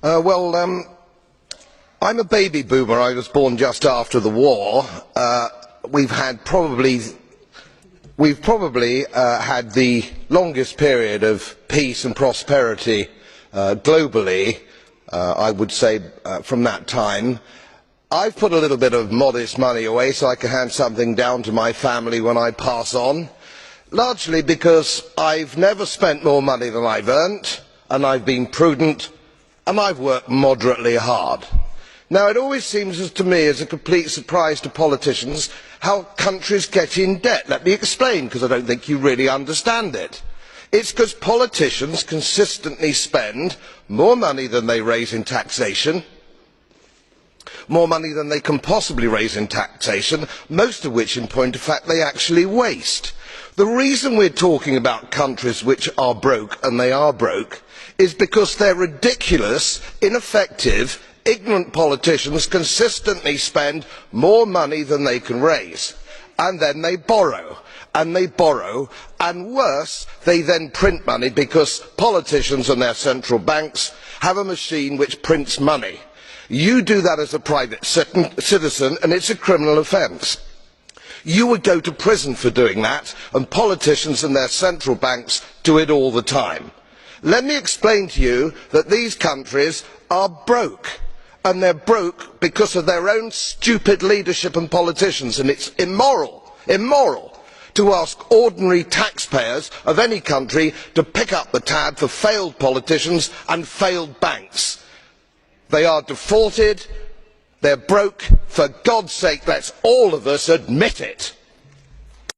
I'm a baby boomer. I was born just after the war. We've probably had the longest period of peace and prosperity globally, I would say, from that time. I've put a little bit of modest money away so I can hand something down to my family when I pass on, largely because I've never spent more money than I've earned, and I've been prudent, and I've worked moderately hard. Now, it always seems to me as a complete surprise to politicians how countries get in debt. Let me explain, because I don't think you really understand it. It's because politicians consistently spend more money than they raise in taxation, more money than they can possibly raise in taxation, most of which, in point of fact, they actually waste. The reason we're talking about countries which are broke, and they are broke, is because their ridiculous, ineffective, ignorant politicians consistently spend more money than they can raise, and then they borrow, and worse, they then print money, because politicians and their central banks have a machine which prints money. You do that as a private citizen, and it's a criminal offence. You would go to prison for doing that, and politicians and their central banks do it all the time. Let me explain to you that these countries are broke, and they're broke because of their own stupid leadership and politicians, and it's immoral to ask ordinary taxpayers of any country to pick up the tab for failed politicians and failed banks. They are defaulted, they're broke. For God's sake, let's all of us admit it.